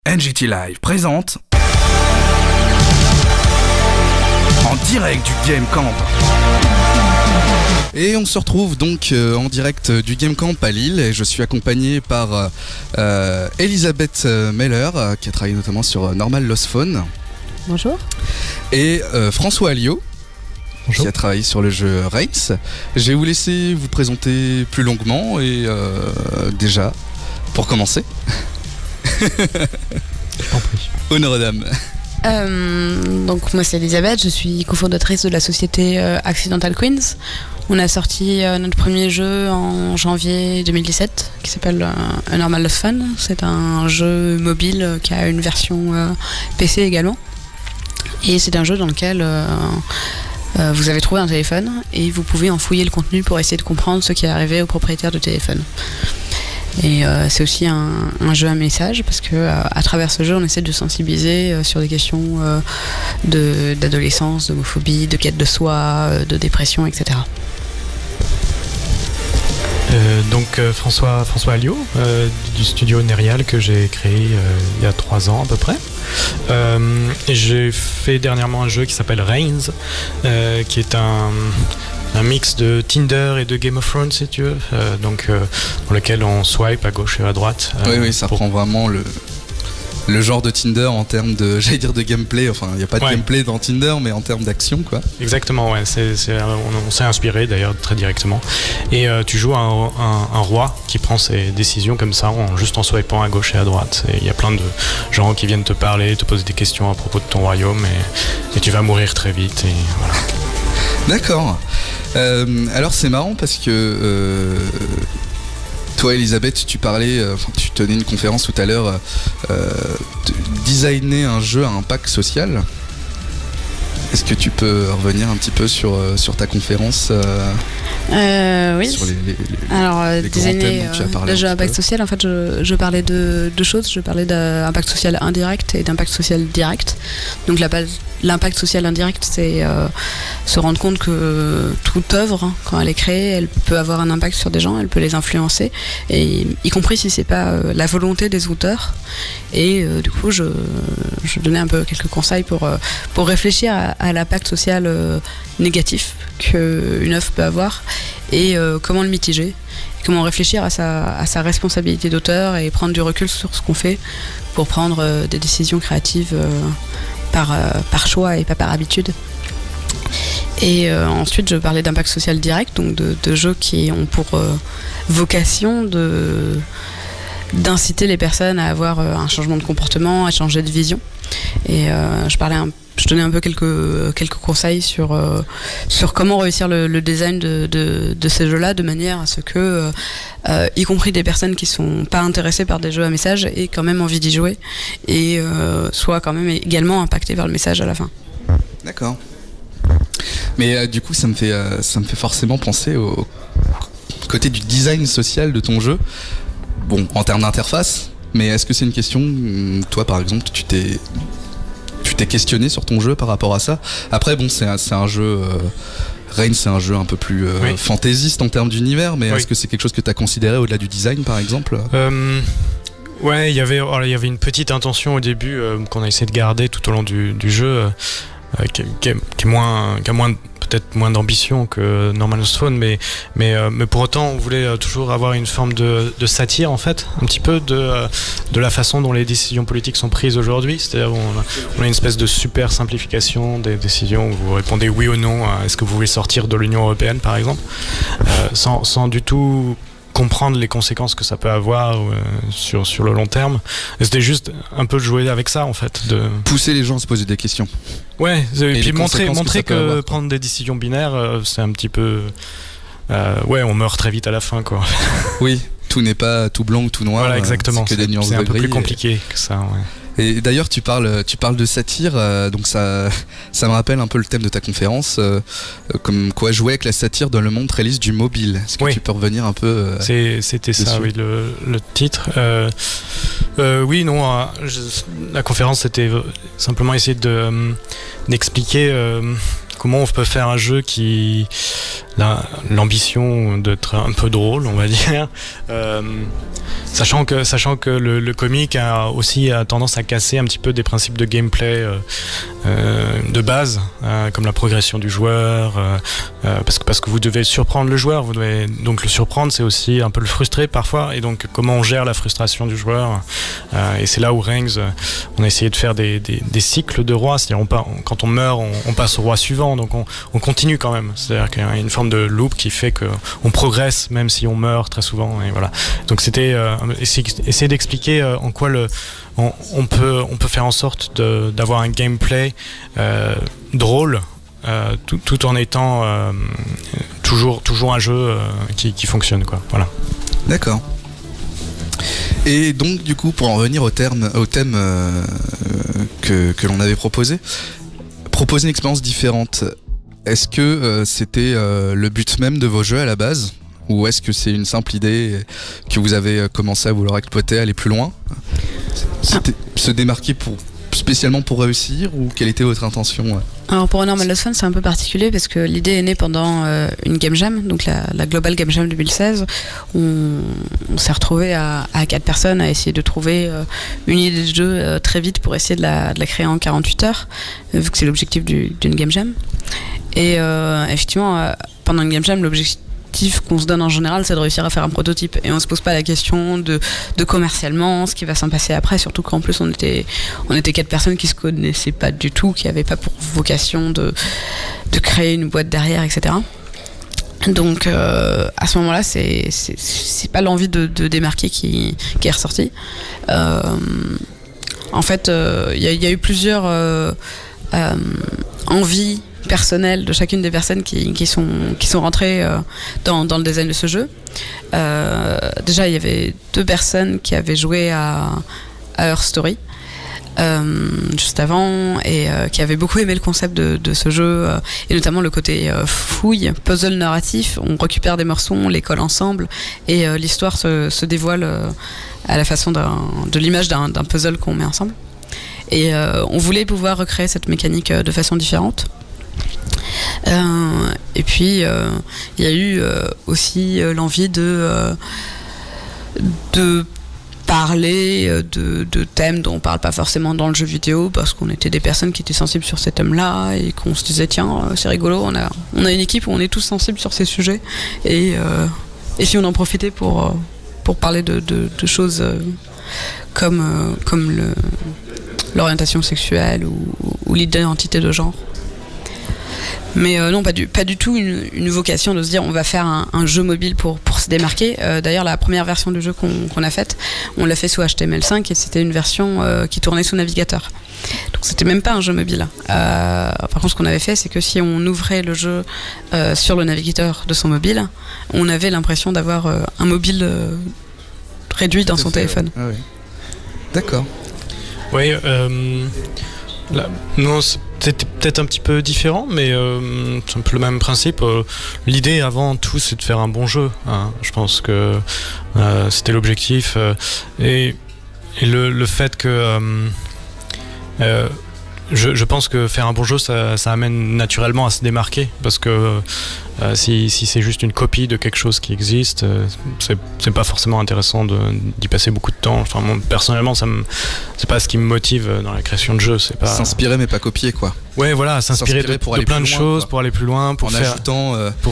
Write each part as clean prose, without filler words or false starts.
NJT Live présente en direct du Game Camp. Et on se retrouve donc en direct du Game Camp à Lille et je suis accompagné par Elisabeth Meller qui a travaillé notamment sur Normal Lost Phone. Bonjour. Et François Alliot. Bonjour. Qui a travaillé sur le jeu Reigns. Je vais vous laisser vous présenter plus longuement et déjà, pour commencer. Honneur aux dames. Donc moi c'est Elisabeth, je suis cofondatrice de la société Accidental Queens. On a sorti notre premier jeu en janvier 2017 qui s'appelle A Normal Lost Phone. C'est un jeu mobile qui a une version PC également. Et c'est un jeu dans lequel vous avez trouvé un téléphone et vous pouvez en fouiller le contenu pour essayer de comprendre ce qui est arrivé au propriétaire du téléphone. Et c'est aussi un jeu à message parce que à travers ce jeu on essaie de sensibiliser sur des questions d'adolescence, d'homophobie, de quête de soi, de dépression, etc. Donc François Alliot du studio Nerial que j'ai créé il y a 3 ans à peu près. Et j'ai fait dernièrement un jeu qui s'appelle Reigns qui est un mix de Tinder et de Game of Thrones si tu veux, dans lequel on swipe à gauche et à droite. Oui, ça prend vraiment le genre de Tinder en termes de, j'allais dire de gameplay, enfin il n'y a pas de gameplay dans Tinder mais en termes d'action quoi. Exactement, ouais, on s'est inspiré d'ailleurs très directement. Et tu joues un roi qui prend ses décisions comme ça, juste en swipant à gauche et à droite. Et il y a plein de gens qui viennent te parler, te poser des questions à propos de ton royaume et tu vas mourir très vite et voilà. D'accord. Alors c'est marrant parce que toi Elisabeth, tu parlais, tu tenais une conférence tout à l'heure, de designer un jeu à impact social. Est-ce que tu peux revenir un petit peu sur ta conférence oui. Sur les designer le jeu à impact peu. social, en fait, je parlais de deux choses. Je parlais d'impact social indirect et d'impact social direct. Donc l'impact social indirect, c'est se rendre compte que toute œuvre, quand elle est créée, elle peut avoir un impact sur des gens, elle peut les influencer, et y compris si c'est pas la volonté des auteurs. Et du coup, je donnais un peu quelques conseils pour réfléchir à l'impact social négatif qu'une œuvre peut avoir et comment le mitiger, comment réfléchir à sa responsabilité d'auteur et prendre du recul sur ce qu'on fait pour prendre des décisions créatives par choix et pas par habitude. Et ensuite je parlais d'impact social direct, donc de jeux qui ont pour vocation d'inciter les personnes à avoir un changement de comportement, à changer de vision. Et je donnais un peu quelques conseils sur comment réussir le design de ces jeux-là de manière à ce que, y compris des personnes qui sont pas intéressées par des jeux à message aient quand même envie d'y jouer et soient quand même également impactées par le message à la fin. D'accord. Mais du coup, ça me fait forcément penser au côté du design social de ton jeu. Bon, en termes d'interface, mais est-ce que c'est une question, toi par exemple, tu t'es questionné sur ton jeu par rapport à ça? Après, bon, c'est un jeu... Reigns, c'est un jeu un peu plus fantaisiste en termes d'univers, mais est-ce que c'est quelque chose que tu as considéré au-delà du design par exemple? Ouais, il y avait une petite intention au début qu'on a essayé de garder tout au long du jeu, qui a peut-être moins d'ambition que Normal Lost Phone, mais pour autant on voulait toujours avoir une forme de satire en fait, un petit peu de la façon dont les décisions politiques sont prises aujourd'hui. C'est-à-dire on a une espèce de super simplification des décisions où vous répondez oui ou non à est-ce que vous voulez sortir de l'Union Européenne par exemple, sans du tout comprendre les conséquences que ça peut avoir sur le long terme. Et c'était juste un peu jouer avec ça en fait, de pousser les gens à se poser des questions. Ouais, et puis montrer que avoir, prendre des décisions binaires, c'est un petit peu on meurt très vite à la fin quoi. Oui, tout n'est pas tout blanc ou tout noir. Voilà, exactement. C'est que des nuances c'est de un peu gris plus compliqué que ça. Ouais. Et d'ailleurs, tu parles de satire, donc ça me rappelle un peu le thème de ta conférence, comme quoi jouer avec la satire dans le monde très lisse du mobile. Est-ce que tu peux revenir un peu C'était dessus? Ça, oui, le titre. Oui, non, la conférence, c'était simplement essayer d'expliquer comment on peut faire un jeu qui l'ambition d'être un peu drôle, on va dire. Sachant que le comique a aussi tendance à casser un petit peu des principes de gameplay de base, comme la progression du joueur, parce que vous devez surprendre le joueur, donc le surprendre, c'est aussi un peu le frustrer parfois, et donc comment on gère la frustration du joueur, et c'est là où Reigns, on a essayé de faire des cycles de rois, c'est-à-dire quand on meurt, on passe au roi suivant, donc on continue quand même, c'est-à-dire qu'il y a une forme de loop qui fait qu'on progresse même si on meurt très souvent, et voilà. Donc c'était essayer d'expliquer en quoi on peut faire en sorte d'avoir un gameplay drôle, tout en étant toujours un jeu qui fonctionne, quoi. Voilà. D'accord. Et donc du coup, pour en revenir au thème que l'on avait proposer une expérience différente. Est-ce que c'était le but même de vos jeux à la base, ou est-ce que c'est une simple idée que vous avez commencé à vouloir exploiter, aller plus loin? C'était se démarquer spécialement pour réussir, ou quelle était votre intention? Alors pour Normal Lost Fun, c'est un peu particulier parce que l'idée est née pendant une Game Jam, donc la Global Game Jam 2016. On s'est retrouvés à 4 personnes à essayer de trouver une idée de jeu très vite pour essayer de la créer en 48 heures, vu que c'est l'objectif d'une Game Jam. Et effectivement, pendant une Game Jam, l'objectif qu'on se donne en général, c'est de réussir à faire un prototype, et on se pose pas la question de commercialement ce qui va s'en passer après, surtout qu'en plus on était 4 personnes qui se connaissaient pas du tout, qui avaient pas pour vocation de créer une boîte derrière, etc. Donc à ce moment-là, c'est pas l'envie de démarquer qui est ressortie. En fait, il y a eu plusieurs envies personnelles de chacune des personnes qui sont rentrées dans le design de ce jeu. Déjà, il y avait 2 personnes qui avaient joué à Her Story juste avant, et qui avaient beaucoup aimé le concept de ce jeu, et notamment le côté fouille, puzzle narratif. On récupère des morceaux, on les colle ensemble, et l'histoire se dévoile à la façon de l'image d'un puzzle qu'on met ensemble. Et on voulait pouvoir recréer cette mécanique de façon différente. Et puis il y a eu aussi l'envie de parler de thèmes dont on parle pas forcément dans le jeu vidéo, parce qu'on était des personnes qui étaient sensibles sur ces thèmes-là, et qu'on se disait tiens, c'est rigolo, on a une équipe où on est tous sensibles sur ces sujets, et si on en profitait pour parler de choses comme l'orientation sexuelle ou l'identité de genre. Mais non, pas du tout une vocation de se dire on va faire un jeu mobile pour se démarquer. D'ailleurs, la première version du jeu qu'on a faite, on l'a fait sous HTML5, et c'était une version qui tournait sous navigateur. Donc c'était même pas un jeu mobile. Par contre, ce qu'on avait fait, c'est que si on ouvrait le jeu sur le navigateur de son mobile, on avait l'impression d'avoir un mobile réduit dans son téléphone. Ah oui. D'accord. Oui, non, c'était peut-être un petit peu différent, mais c'est un peu le même principe. L'idée avant tout, c'est de faire un bon jeu, hein. Je pense que c'était l'objectif, et le fait que je pense que faire un bon jeu, ça amène naturellement à se démarquer, parce que si c'est juste une copie de quelque chose qui existe, c'est pas forcément intéressant d'y passer beaucoup de temps. Enfin, moi, personnellement, c'est pas ce qui me motive dans la création de jeux. C'est pas s'inspirer mais pas copier, quoi. Ouais, voilà, s'inspirer de plein de choses, quoi, pour aller plus loin, pour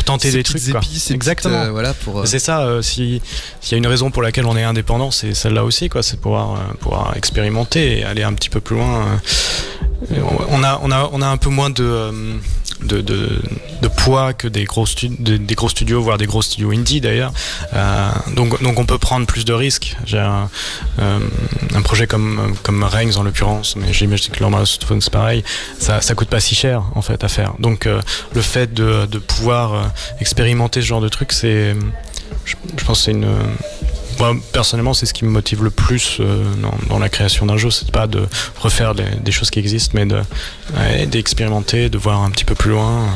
tenter des trucs, quoi. Épices, exactement. Voilà, c'est ça. S'il y a une raison pour laquelle on est indépendant, c'est celle-là aussi, quoi. C'est de pouvoir expérimenter et aller un petit peu plus loin. On a un peu moins de poids que des gros studios, voire des gros studios indie d'ailleurs. Donc on peut prendre plus de risques. J'ai un projet comme Reigns en l'occurrence, mais j'imagine que Normal Lost Fun c'est pareil. Ça coûte pas si cher en fait à faire. Donc le fait de pouvoir expérimenter ce genre de truc, je pense que c'est une... Moi, personnellement, c'est ce qui me motive le plus dans la création d'un jeu. C'est pas de refaire des choses qui existent, mais d'expérimenter, de voir un petit peu plus loin.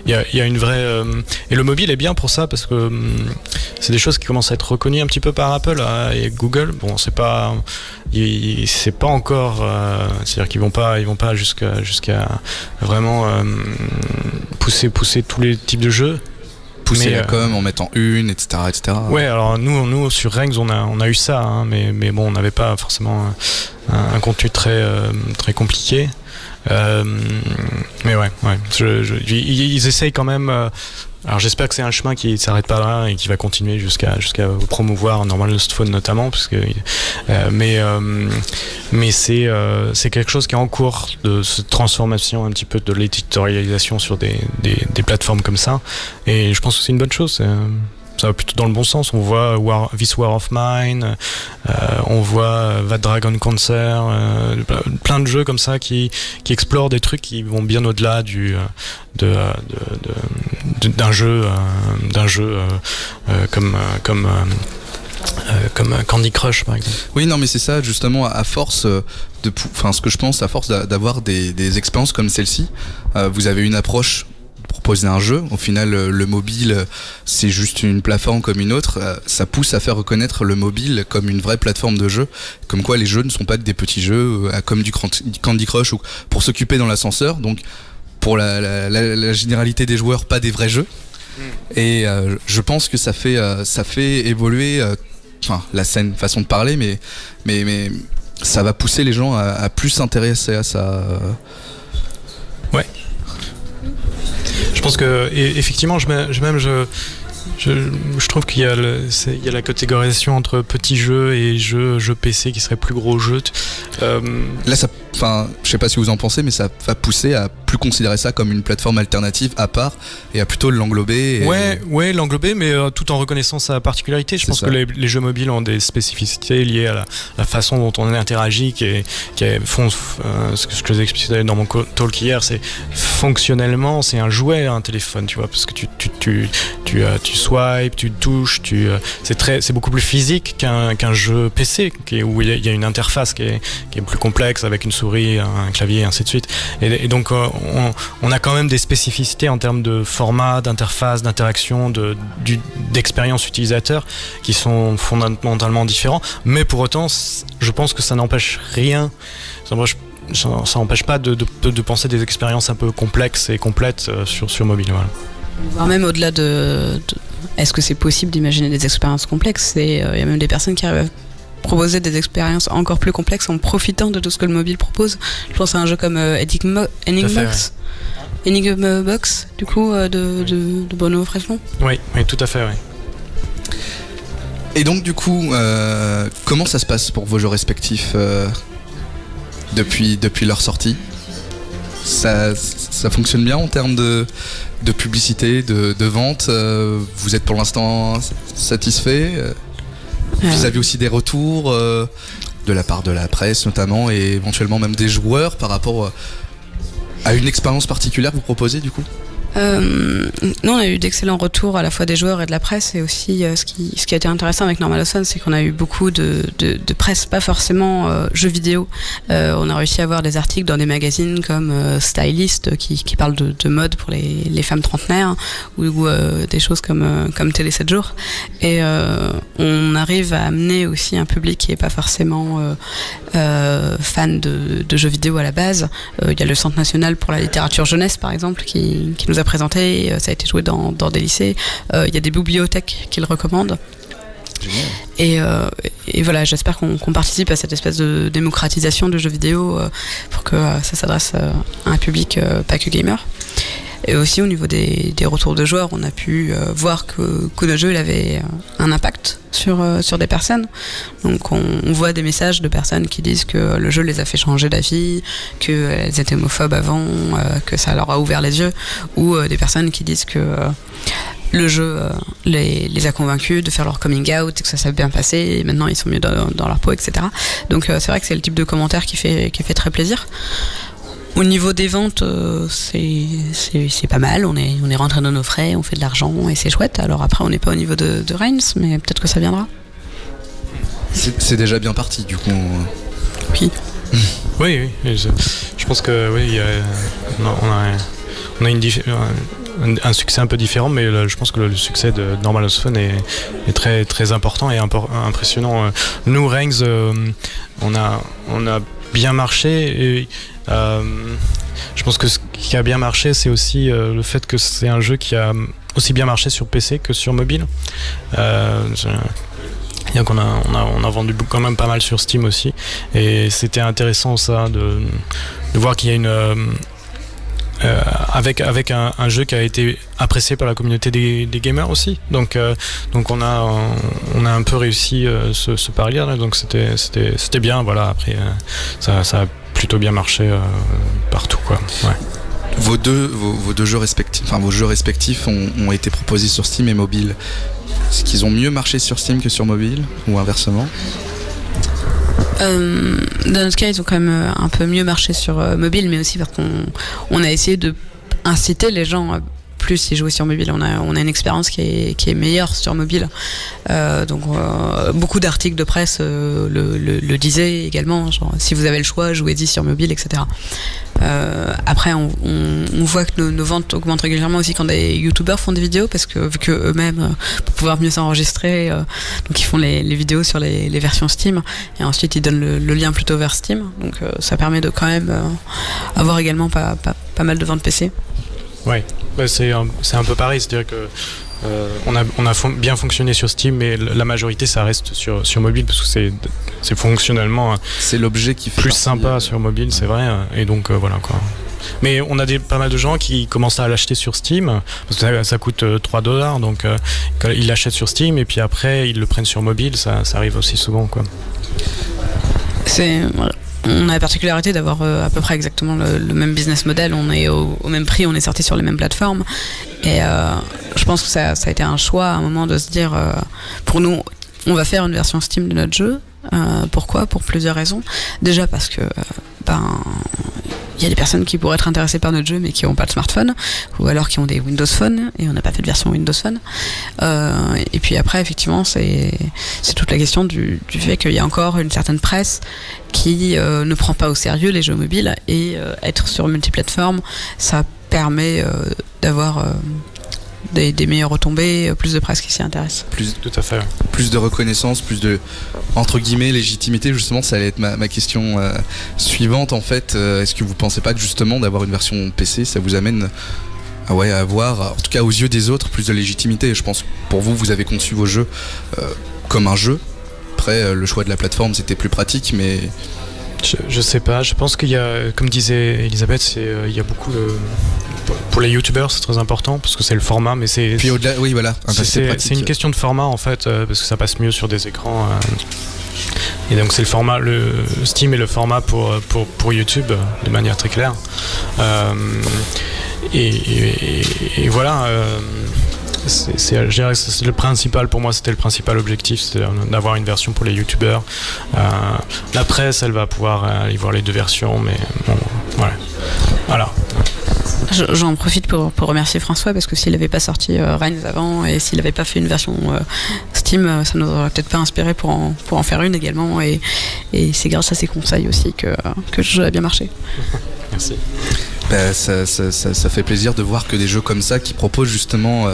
Il y a une vraie... Et le mobile est bien pour ça, parce que c'est des choses qui commencent à être reconnues un petit peu par Apple et Google. Bon, c'est pas encore... c'est-à-dire qu'ils vont pas jusqu'à vraiment pousser tous les types de jeux. pousser Mais, la com en mettant une, etc., etc. Ouais, alors nous sur Ranks on a eu ça, hein, mais bon, on n'avait pas forcément un contenu très compliqué. Mais ouais, ils essayent quand même. Alors j'espère que c'est un chemin qui s'arrête pas là et qui va continuer jusqu'à promouvoir Normal Lost Phone notamment, parce que mais c'est quelque chose qui est en cours de cette transformation un petit peu de l'éditorialisation sur des plateformes comme ça, et je pense que c'est une bonne chose. Ça va plutôt dans le bon sens. On voit This War of Mine, on voit That Dragon Cancer, plein de jeux comme ça qui explorent des trucs qui vont bien au-delà d'un jeu comme Candy Crush par exemple. Oui, non, mais c'est ça, justement, à force ce que je pense, à force d'avoir des expériences comme celle-ci, vous avez une approche, proposer un jeu. Au final, le mobile, c'est juste une plateforme comme une autre. Ça pousse à faire reconnaître le mobile comme une vraie plateforme de jeu. Comme quoi, les jeux ne sont pas que des petits jeux, comme du Candy Crush ou pour s'occuper dans l'ascenseur. Donc, pour la généralité des joueurs, pas des vrais jeux. Et je pense que ça fait évoluer, la saine façon de parler, mais ça va pousser les gens à plus s'intéresser à ça. Ouais. Je pense que effectivement, je trouve qu'il y a la catégorisation entre petits jeux et jeux PC qui seraient plus gros jeux. Là, je sais pas si vous en pensez, mais ça va pousser à plus considérer ça comme une plateforme alternative à part et à plutôt l'englober. Ouais, l'englober, mais tout en reconnaissant sa particularité. Je pense que les jeux mobiles ont des spécificités liées à la façon dont on interagit, ce que je vous expliquais dans mon talk hier, c'est fonctionnellement, c'est un jouet, un téléphone, tu vois, parce que tu swipes, tu touches, c'est beaucoup plus physique qu'un jeu PC où il y a une interface qui est plus complexe avec une souris, un clavier, et ainsi de suite. Et donc on a quand même des spécificités en termes de format, d'interface, d'interaction, d'expérience utilisateur qui sont fondamentalement différents. Mais pour autant, je pense que ça n'empêche rien. Ça n'empêche pas de penser des expériences un peu complexes et complètes sur mobile. Voilà. Voire même au-delà de est-ce que c'est possible d'imaginer des expériences complexes, il y a même des personnes qui arrivent à proposer des expériences encore plus complexes en profitant de tout ce que le mobile propose. Je pense à un jeu comme Enigma Box, du coup, de Bruno Freshlon. Oui, tout à fait, oui. Et donc, du coup, comment ça se passe pour vos jeux respectifs depuis leur sortie? Ça fonctionne bien en termes de publicité, de vente. Vous êtes pour l'instant satisfait? Vous avez aussi des retours de la part de la presse notamment, et éventuellement même des joueurs par rapport à une expérience particulière que vous proposez du coup? Nous, on a eu d'excellents retours à la fois des joueurs et de la presse, et aussi ce qui a été intéressant avec Normal Lost Phone, c'est qu'on a eu beaucoup de presse, pas forcément jeux vidéo. On a réussi à avoir des articles dans des magazines comme Stylist qui parlent de mode pour les femmes trentenaires, ou des choses comme Télé 7 jours. Et on arrive à amener aussi un public qui est pas forcément fan de jeux vidéo à la base. Il y a le Centre national pour la littérature jeunesse par exemple qui nous a présenté, ça a été joué dans des lycées. Il y a des bibliothèques qui le recommandent. Et voilà, j'espère qu'on participe à cette espèce de démocratisation de jeux vidéo pour que ça s'adresse à un public pas que gamer. Et aussi au niveau des retours de joueurs, on a pu voir que le jeu il avait un impact sur des personnes. Donc on voit des messages de personnes qui disent que le jeu les a fait changer d'avis, qu'elles étaient homophobes avant, que ça leur a ouvert les yeux, ou des personnes qui disent que le jeu les a convaincus de faire leur coming out et que ça s'est bien passé, et maintenant ils sont mieux dans leur peau, etc. Donc c'est vrai que c'est le type de commentaire qui fait très plaisir. Au niveau des ventes, c'est pas mal, on est rentré dans nos frais, on fait de l'argent et c'est chouette. Alors après on n'est pas au niveau de Reigns, mais peut-être que ça viendra. C'est déjà bien parti du coup. Oui. Oui, je pense que oui, on a un succès un peu différent, mais je pense que le succès de Normal Lost Phone est très, très important et impressionnant. Nous, Reigns, on a bien marché, et je pense que ce qui a bien marché, c'est aussi le fait que c'est un jeu qui a aussi bien marché sur PC que sur mobile. Donc on a vendu quand même pas mal sur Steam aussi, et c'était intéressant ça de voir qu'il y a une avec un jeu qui a été apprécié par la communauté des gamers aussi. Donc on a un peu réussi ce pari-là. Donc c'était bien. Voilà. Après ça a plutôt bien marché partout, quoi. Ouais. Vos deux jeux respectifs, enfin vos jeux respectifs ont été proposés sur Steam et mobile. Est-ce qu'ils ont mieux marché sur Steam que sur mobile ou inversement? Dans notre cas, ils ont quand même un peu mieux marché sur mobile, mais aussi parce qu'on a essayé de inciter les gens à plus y jouer sur mobile. On a une expérience qui est meilleure sur mobile. Donc beaucoup d'articles de presse le disaient également, genre si vous avez le choix, jouez-y sur mobile, etc. Après on voit que nos ventes augmentent régulièrement aussi quand des youtubeurs font des vidéos, parce que vu que eux-mêmes pour pouvoir mieux s'enregistrer, donc ils font les vidéos sur les versions Steam, et ensuite ils donnent le lien plutôt vers Steam, donc ça permet de quand même avoir également pas mal de ventes PC. Ouais, bah c'est un peu pareil, c'est-à-dire que on a bien fonctionné sur Steam, mais la majorité ça reste sur mobile, parce que c'est fonctionnellement c'est l'objet qui fait plus sympa sur mobile, c'est vrai, et donc voilà quoi. Mais on a pas mal de gens qui commencent à l'acheter sur Steam, parce que ça coûte $3, donc ils l'achètent sur Steam et puis après ils le prennent sur mobile, ça arrive aussi souvent, quoi. On a la particularité d'avoir à peu près exactement le même business model. On est au même prix, on est sorti sur les mêmes plateformes. Et je pense que ça a été un choix à un moment de se dire, pour nous, on va faire une version Steam de notre jeu. Pourquoi ? Pour plusieurs raisons. Déjà parce que il y a des personnes qui pourraient être intéressées par notre jeu mais qui n'ont pas de smartphone, ou alors qui ont des Windows Phone, et on n'a pas fait de version Windows Phone. Et puis après, effectivement, c'est toute la question du fait qu'il y a encore une certaine presse qui ne prend pas au sérieux les jeux mobiles, et être sur multiplateforme, ça permet d'avoir des meilleures retombées, plus de presse qui s'y intéresse. Tout à fait. Plus de reconnaissance, plus de, entre guillemets, légitimité. Justement, ça allait être ma question suivante, en fait. Est-ce que vous pensez pas que justement d'avoir une version PC, ça vous amène à avoir, en tout cas aux yeux des autres, plus de légitimité? Je pense que pour vous, vous avez conçu vos jeux comme un jeu. Après, le choix de la plateforme, c'était plus pratique, mais... Je sais pas, je pense qu'il y a, comme disait Elisabeth, il y a beaucoup pour les youtubeurs, c'est très important parce que c'est le format, mais c'est. Puis au-delà, oui, voilà. C'est une question de format en fait, parce que ça passe mieux sur des écrans. Et donc c'est le format, le Steam est le format pour YouTube de manière très claire. Et voilà. Je dirais que c'est le principal, pour moi c'était le principal objectif, c'est d'avoir une version pour les youtubeurs. La presse elle va pouvoir aller voir les deux versions, mais bon, voilà. J'en profite pour remercier François, parce que s'il n'avait pas sorti Reigns avant, et s'il n'avait pas fait une version Steam, ça nous aurait peut-être pas inspiré pour en faire une également, et c'est grâce à ses conseils aussi que le jeu a bien marché. Merci. Ça fait plaisir de voir que des jeux comme ça qui proposent justement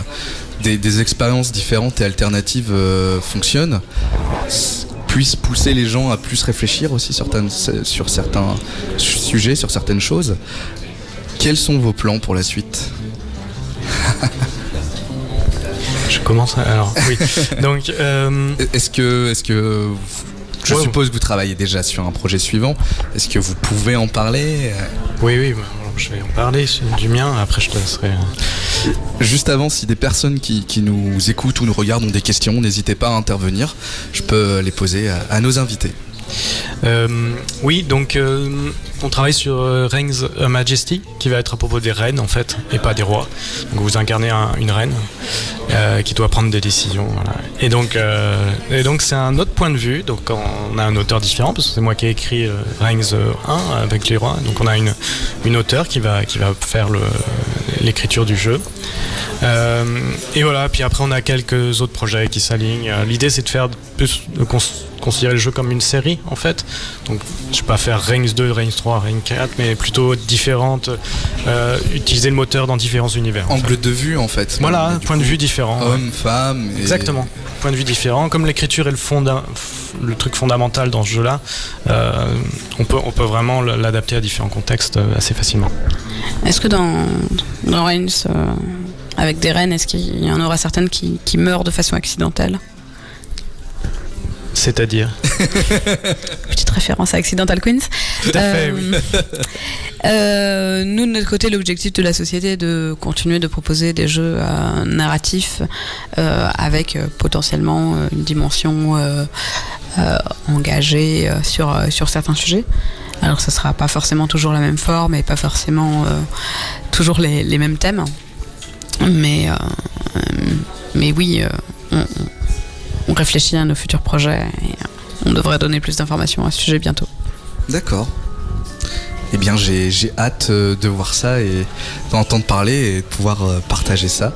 des expériences différentes et alternatives fonctionnent, puissent pousser les gens à plus réfléchir aussi sur certains sujets, sur certaines choses. Quels sont vos plans pour la suite ? Je commence alors. Oui. Donc est-ce que je suppose que vous travaillez déjà sur un projet suivant. Est-ce que vous pouvez en parler ? Oui, je vais en parler du mien, après je te laisserai. Juste avant, si des personnes qui nous écoutent ou nous regardent ont des questions, n'hésitez pas à intervenir. Je peux les poser à nos invités. Oui, donc on travaille sur Reigns A Majesty, qui va être à propos des reines en fait, et pas des rois. Donc vous incarnez une reine qui doit prendre des décisions. Voilà. Et donc c'est un autre point de vue. Donc on a un auteur différent, parce que c'est moi qui ai écrit Reigns 1 avec les rois. Donc on a une auteure qui va faire l'écriture du jeu. Et voilà. Puis après on a quelques autres projets qui s'alignent. L'idée c'est de faire plus considérer le jeu comme une série en fait. Donc je vais pas faire Reigns 2, Reigns 3, Reigns 4, mais plutôt différentes, utiliser le moteur dans différents univers. Angle de vue en fait. Voilà, point de vue différent. Homme, femme. Exactement. Point de vue différent. Comme l'écriture est le truc fondamental dans ce jeu-là, on peut vraiment l'adapter à différents contextes assez facilement. Est-ce que dans Reigns avec des reines, est-ce qu'il y en aura certaines qui meurent de façon accidentelle? C'est-à-dire Petite référence à Accidental Queens. Tout à fait, oui. Nous, de notre côté, l'objectif de la société est de continuer de proposer des jeux narratifs avec potentiellement une dimension engagée sur certains sujets. Alors, ce ne sera pas forcément toujours la même forme et pas forcément toujours les mêmes thèmes. Mais oui, on réfléchit à nos futurs projets et on devrait donner plus d'informations à ce sujet bientôt. D'accord. Eh bien, j'ai hâte de voir ça et d'entendre parler et de pouvoir partager ça.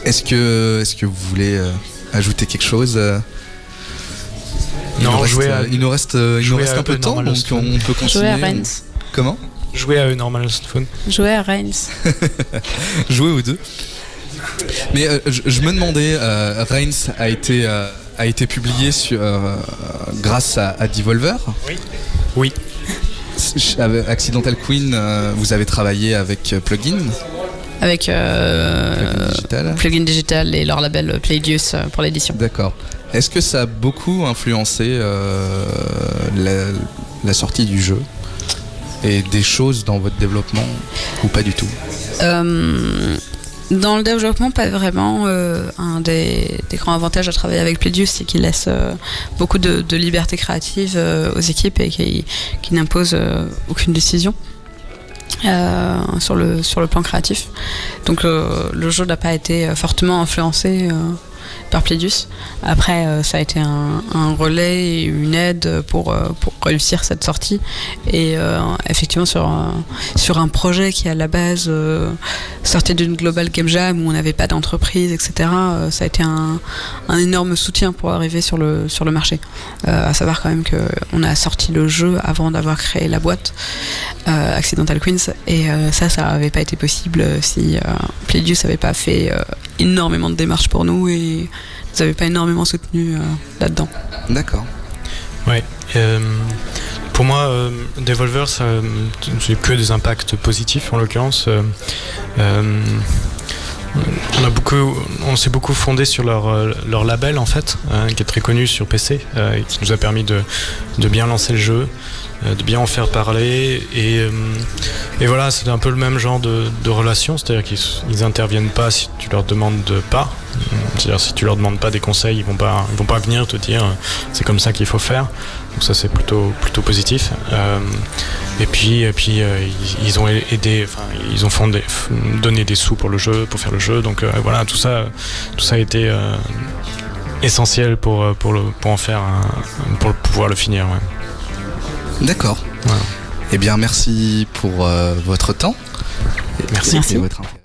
Est-ce que vous voulez ajouter quelque chose? Non, il nous reste un peu de temps, donc on peut continuer. Jouer à Reigns. Comment? Jouer à Normal Phone. Jouer à Reigns. Jouer aux deux. Mais je me demandais, Reigns a été publié grâce à Devolver. Oui. Avec Accidental Queen, vous avez travaillé avec Plugin. Avec Plugin Digital et leur label Playdius pour l'édition. D'accord. Est-ce que ça a beaucoup influencé la sortie du jeu et des choses dans votre développement ou pas du tout? Dans le développement, pas vraiment. Un des grands avantages à travailler avec Playdius, c'est qu'il laisse beaucoup de liberté créative aux équipes et qui n'impose aucune décision sur le plan créatif. Donc le jeu n'a pas été fortement influencé par Playdius. Après, ça a été un relais et une aide pour réussir cette sortie. Et effectivement, sur un projet qui à la base sortait d'une Global Game Jam où on n'avait pas d'entreprise, etc., ça a été un énorme soutien pour arriver sur le marché. À savoir quand même qu'on a sorti le jeu avant d'avoir créé la boîte Accidental Queens, et ça n'avait pas été possible si Playdius n'avait pas fait énormément de démarches pour nous et nous avait pas énormément soutenu là-dedans. D'accord. Ouais. Pour moi, Devolver, c'est que des impacts positifs en l'occurrence. On s'est beaucoup fondé sur leur label en fait, qui est très connu sur PC, qui nous a permis de bien lancer le jeu, de bien en faire parler, et voilà, c'est un peu le même genre de relation, c'est-à-dire qu'ils interviennent pas si tu leur demandes pas. C'est-à-dire si tu leur demandes pas des conseils, ils vont pas venir te dire c'est comme ça qu'il faut faire. Donc ça c'est plutôt positif. Et puis ils ont aidé, enfin ils ont donné des sous pour le jeu, pour faire le jeu. Donc voilà, tout ça a été essentiel pour en faire pour pouvoir le finir. Ouais. D'accord. Voilà. Eh bien merci pour votre temps. Merci. Et votre info.